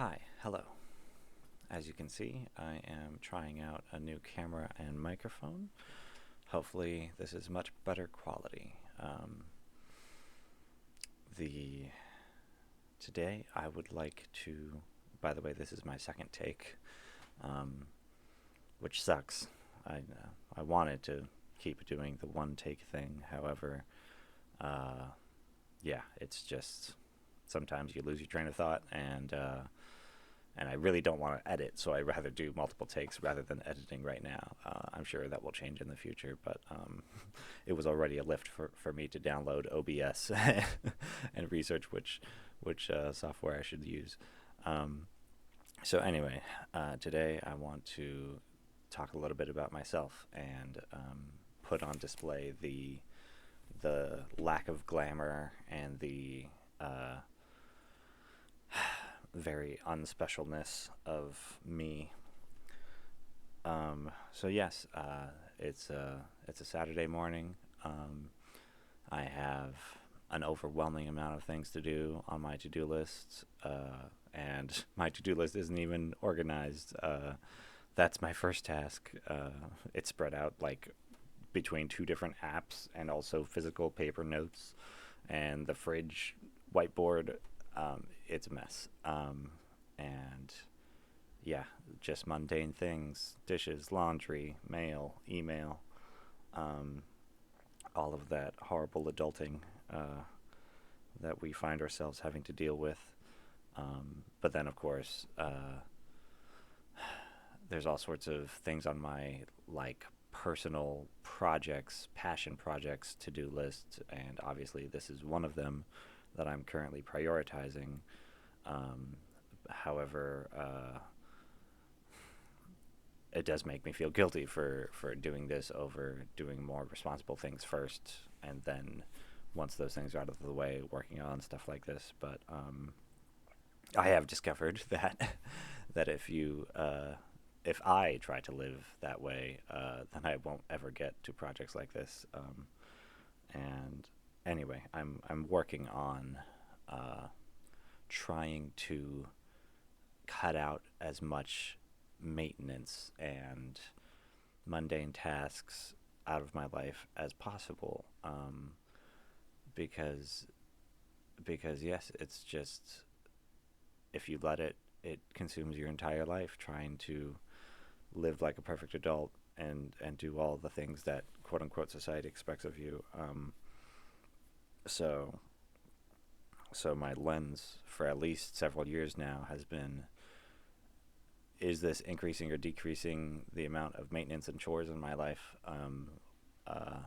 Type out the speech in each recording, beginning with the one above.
Hi, hello. As you can see, I am trying out a new camera and microphone. Hopefully, this is much better quality. The Today I would like to. By the way, this is my second take, um, which sucks. I wanted to keep doing the one take thing. However, uh, yeah, it's just sometimes you lose your train of thought, and I really don't want to edit, so I'd rather do multiple takes rather than editing right now. I'm sure that will change in the future, but it was already a lift for me to download OBS and research which software I should use. Um, so anyway, today I want to talk a little bit about myself and put on display the lack of glamour and the uh, very unspecialness of me. So yes, it's a Saturday morning. I have an overwhelming amount of things to do on my to-do list, and my to-do list isn't even organized. That's my first task. It's spread out like between two different apps and also physical paper notes and the fridge whiteboard. It's a mess. And yeah, just mundane things: dishes, laundry, mail, email, um, all of that horrible adulting uh, that we find ourselves having to deal with. But then, of course, there's all sorts of things on my like personal projects, passion projects, to-do list, and obviously this is one of them that I'm currently prioritizing. Um, However, it does make me feel guilty for doing this over doing more responsible things first, and then once those things are out of the way, working on stuff like this. But I have discovered that that if I try to live that way, then I won't ever get to projects like this. And anyway, I'm working on uh, trying to cut out as much maintenance and mundane tasks out of my life as possible. Because because yes, it's just if you let it, it consumes your entire life trying to live like a perfect adult and do all the things that quote unquote society expects of you. So so my lens for at least several years now has been: is this increasing or decreasing the amount of maintenance and chores in my life? Uh,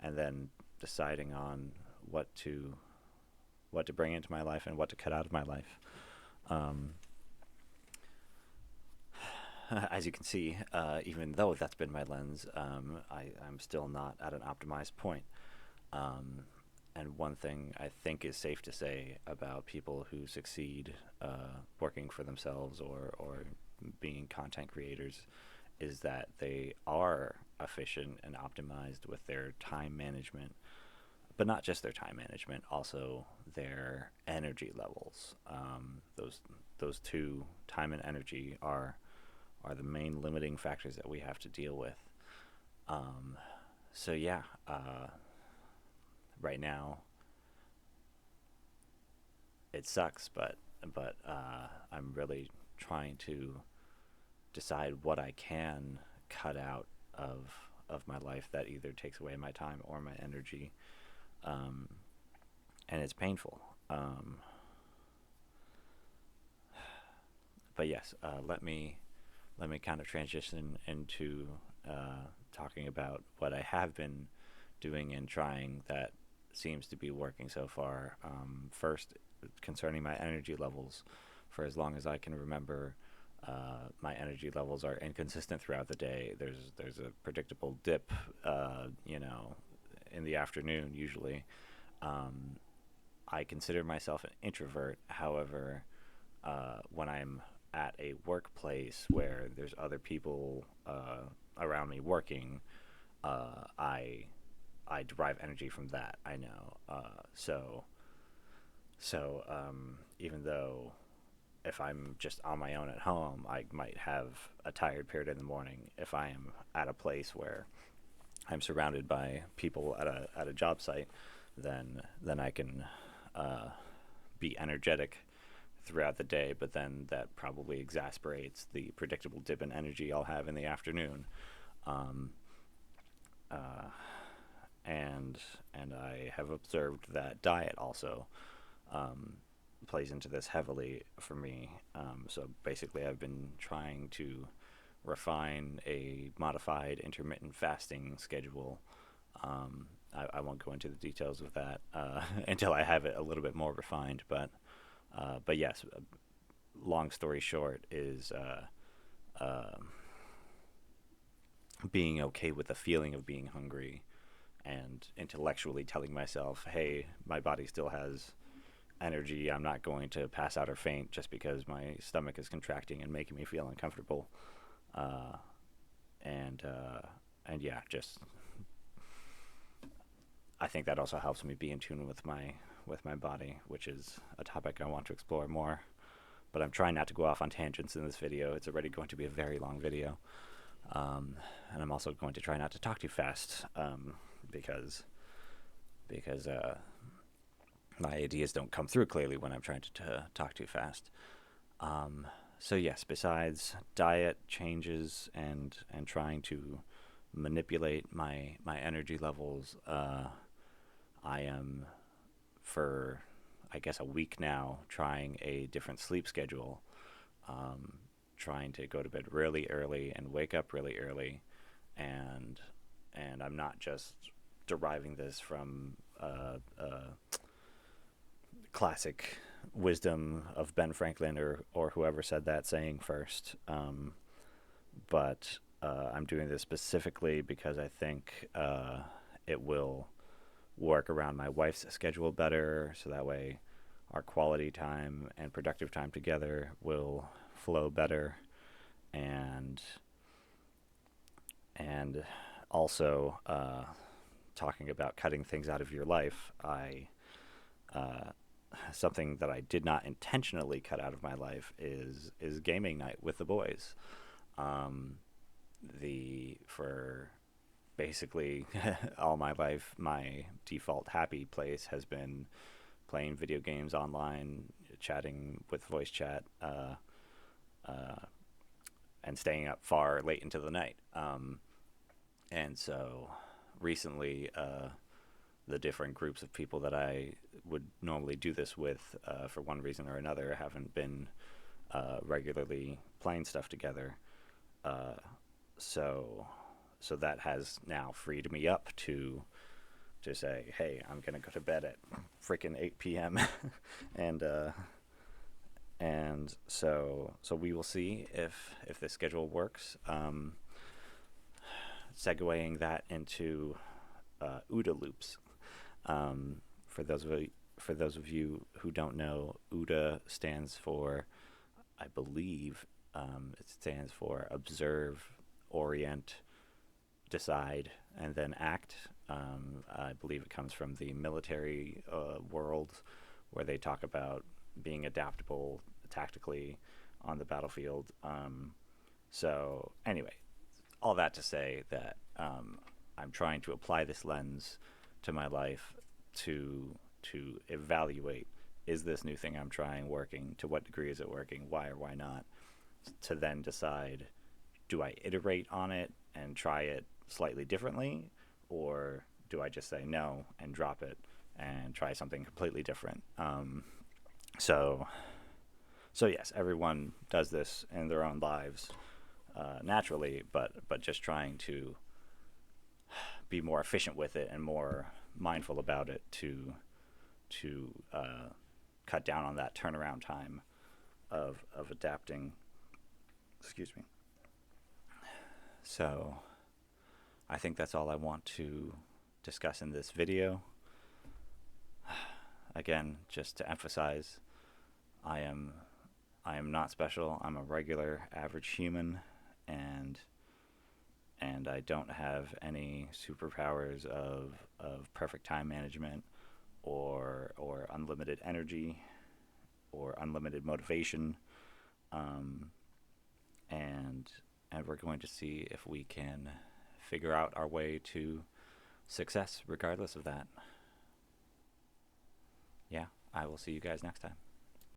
and then deciding on what to what to bring into my life and what to cut out of my life. Um, as you can see, even though that's been my lens, I'm still not at an optimized point. Um, and one thing I think is safe to say about people who succeed working for themselves or being content creators is that they are efficient and optimized with their time management, but not just their time management, also their energy levels. Those two, time and energy, are the main limiting factors that we have to deal with. Um, so yeah, right now it sucks, but I'm really trying to decide what I can cut out of my life that either takes away my time or my energy, um, and it's painful. But yes, let me kind of transition into talking about what I have been doing and trying that seems to be working so far. First, concerning my energy levels, for as long as I can remember, my energy levels are inconsistent throughout the day. There's a predictable dip, in the afternoon usually. Um, I consider myself an introvert. However, when I'm at a workplace where there's other people around me working, I derive energy from that. I know. Even though if I'm just on my own at home, I might have a tired period in the morning. If I am at a place where I'm surrounded by people at a job site, then I can uh, be energetic throughout the day. But then that probably exasperates the predictable dip in energy I'll have in the afternoon. Um, uh, and I have observed that diet also um, plays into this heavily for me. So basically, I've been trying to refine a modified intermittent fasting schedule. I won't go into the details of that until I have it a little bit more refined. But yes, long story short is being okay with the feeling of being hungry and intellectually telling myself, hey, my body still has energy. I'm not going to pass out or faint just because my stomach is contracting and making me feel uncomfortable. Uh, and yeah, just I think that also helps me be in tune with my body, which is a topic I want to explore more. But I'm trying not to go off on tangents in this video. It's already going to be a very long video, and I'm also going to try not to talk too fast because because my ideas don't come through clearly when I'm trying to talk too fast. Um, so yes, besides diet changes and trying to manipulate my energy levels, I am for I guess a week now trying a different sleep schedule. Um, Trying to go to bed really early and wake up really early, and I'm not just deriving this from classic wisdom of Ben Franklin or whoever said that saying first. But I'm doing this specifically because I think it will work around my wife's schedule better, so that way our quality time and productive time together will flow better, and and also talking about cutting things out of your life, I uh, something that I did not intentionally cut out of my life is gaming night with the boys. Um, the for basically all my life, my default happy place has been playing video games online, chatting with voice chat, uh, and staying up far late into the night. And so recently, the different groups of people that I would normally do this with, for one reason or another, haven't been regularly playing stuff together. Uh, so so that has now freed me up to say, hey, I'm gonna go to bed at freaking 8 p.m. and so we will see if the schedule works. Segueing that into OODA loops. Um, for those of for those of you who don't know, OODA stands for, I believe, it stands for observe, orient, decide, and then act. I believe it comes from the military world, where they talk about being adaptable tactically on the battlefield. So anyway, all that to say that I'm trying to apply this lens to my life to evaluate, is this new thing I'm trying working? To what degree is it working? Why or why not? To then decide, do I iterate on it and try it slightly differently, or do I just say no and drop it and try something completely different? So so yes, everyone does this in their own lives naturally, but just trying to be more efficient with it and more mindful about it to cut down on that turnaround time of adapting. Excuse me. So I think that's all I want to discuss in this video. Again, just to emphasize, I am I am not special. I'm a regular average human, and I don't have any superpowers of perfect time management or unlimited energy. or unlimited motivation, um, and we're going to see if we can figure out our way to success regardless of that. Yeah, I will see you guys next time.